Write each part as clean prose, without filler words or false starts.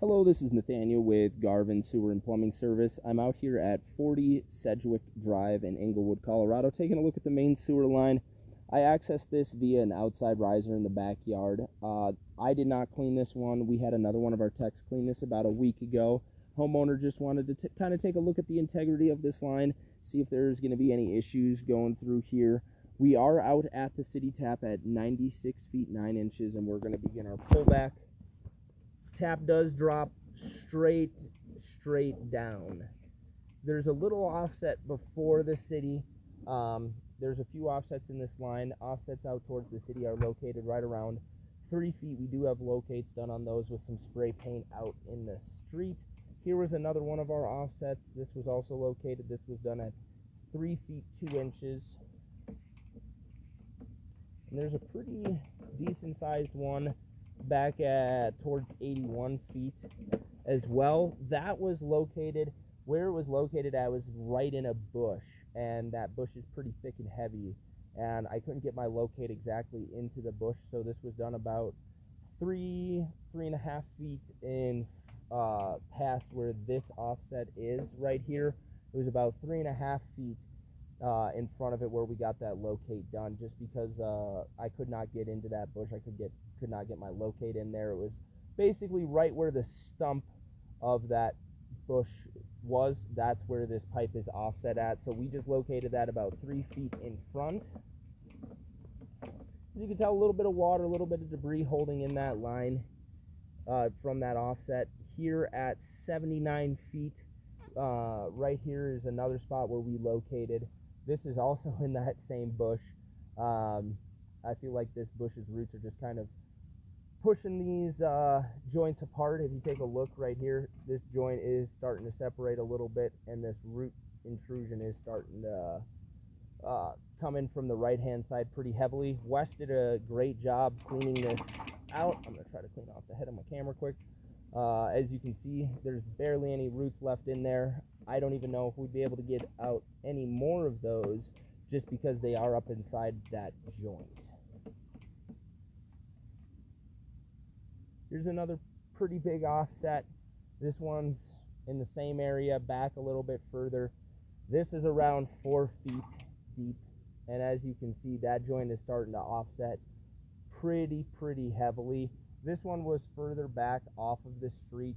Hello, this is Nathaniel with Garvin Sewer and Plumbing Service. I'm out here at 40 Sedgwick Drive in Englewood, Colorado, taking a look at the main sewer line. I accessed this via an outside riser in the backyard. I did not clean this one. We had another one of our techs clean this about a week ago. Homeowner just wanted to kind of take a look at the integrity of this line, see if there's going to be any issues going through here. We are out at the city tap at 96 feet 9 inches, and we're going to begin our pullback. Tap does drop straight down. There's a little offset before the city. There's a few offsets in this line. Offsets out towards the city are located right around 3 feet. We do have locates done on those with some spray paint out in the street. Here was another one of our offsets. This was also located. This was done at 3 feet 2 inches. And there's a pretty decent sized one back at towards 81 feet as well. That was located, where it was located at was right in a bush, and that bush is pretty thick and heavy, and I couldn't get my locate exactly into the bush, so this was done about 3.5 feet in past where this offset is right here. It was about 3.5 feet in front of it where we got that locate done, just because I could not get into that bush. I could not get my locate in there. It was basically right where the stump of that bush was. That's where this pipe is offset at, so we just located that about 3 feet in front. As you can tell, a little bit of water, a little bit of debris holding in that line from that offset. Here at 79 feet, right here is another spot where we located. This is also in that same bush. I feel like this bush's roots are just kind of pushing these joints apart. If you take a look right here, this joint is starting to separate a little bit, and this root intrusion is starting to come in from the right hand side pretty heavily. Wes did a great job cleaning this out. I'm going to try to clean off the head of my camera quick. As you can see, there's barely any roots left in there. I don't even know if we'd be able to get out any more of those, just because they are up inside that joint. Here's another pretty big offset. This one's in the same area, back a little bit further. This is around 4 feet deep, and as you can see, that joint is starting to offset pretty heavily. This one was further back off of the street.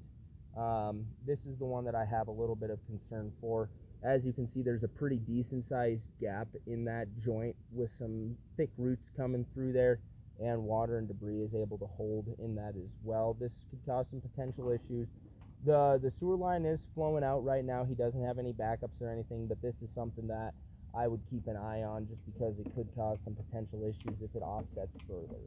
This is the one that I have a little bit of concern for. As you can see, there's a pretty decent sized gap in that joint with some thick roots coming through there, and water and debris is able to hold in that as well. This could cause some potential issues. The sewer line is flowing out right now. He doesn't have any backups or anything, but this is something that I would keep an eye on, just because it could cause some potential issues if it offsets further.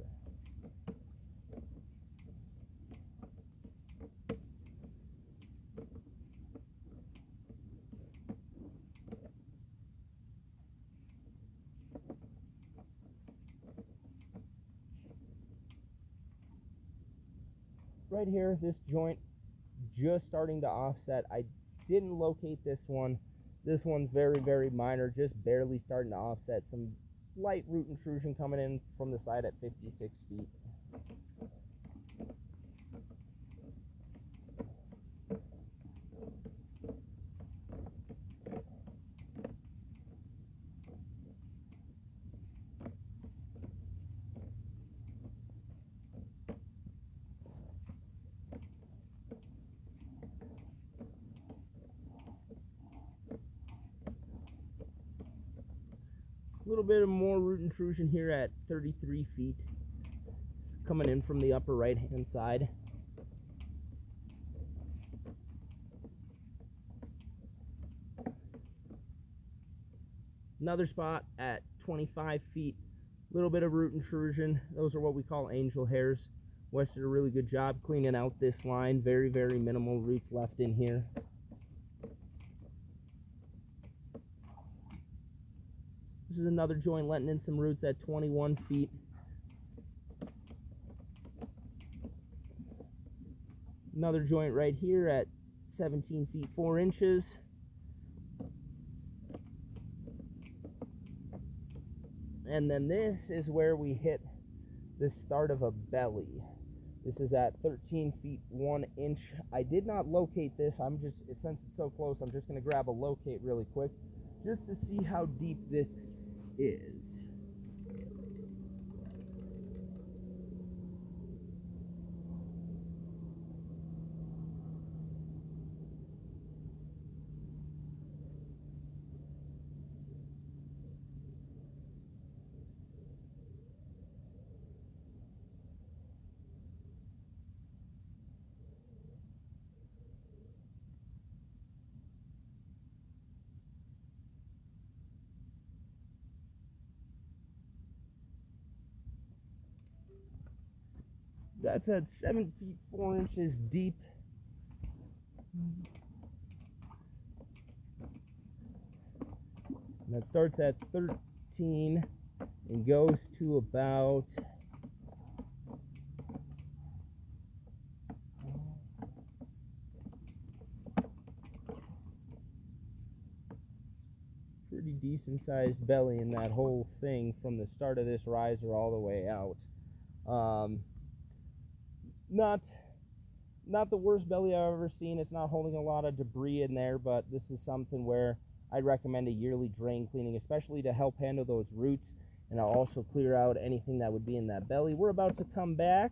Right here, this joint just starting to offset. I didn't locate this one. This one's very minor, just barely starting to offset. Some light root intrusion coming in from the side at 56 feet. A little bit of more root intrusion here at 33 feet, coming in from the upper right hand side. Another spot at 25 feet, a little bit of root intrusion. Those are what we call angel hairs. Wes did a really good job cleaning out this line. Very minimal roots left in here. This is another joint letting in some roots at 21 feet. Another joint right here at 17 feet 4 inches. And then this is where we hit the start of a belly. This is at 13 feet 1 inch. I did not locate this. Since it's so close, I'm just going to grab a locate really quick just to see how deep this is. That's at 7 feet 4 inches deep. And that starts at 13 and goes to about pretty decent sized belly in that whole thing from the start of this riser all the way out. Not the worst belly I've ever seen. It's not holding a lot of debris in there, but this is something where I'd recommend a yearly drain cleaning, especially to help handle those roots, and I'll also clear out anything that would be in that belly. We're about to come back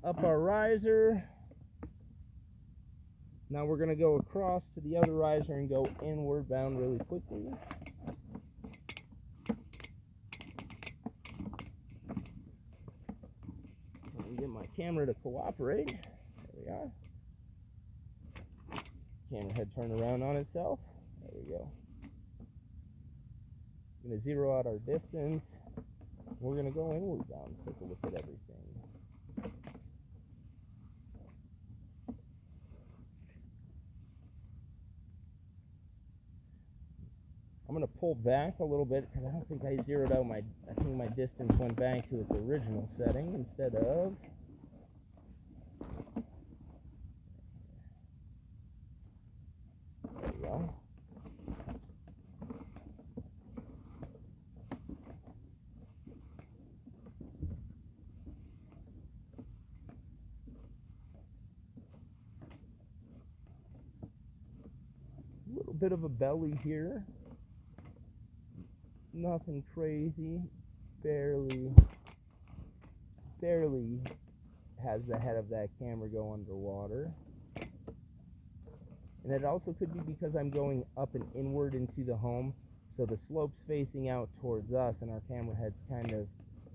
up our riser. Now we're going to go across to the other riser and go inward bound really quickly. Get my camera to cooperate. There we are. Camera head turned around on itself. There we go. I'm going to zero out our distance. We're going to go inward bound, take a look at everything. I'm going to pull back a little bit because I don't think I zeroed out I think my distance went back to its original setting instead of. There we go. A little bit of a belly here. Nothing crazy. Barely has the head of that camera go underwater. And it also could be because I'm going up and inward into the home, so the slope's facing out towards us and our camera head's kind of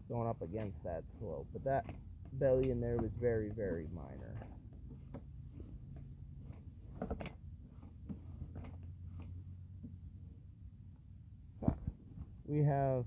going up against that slope. But that belly in there was very, very minor. We have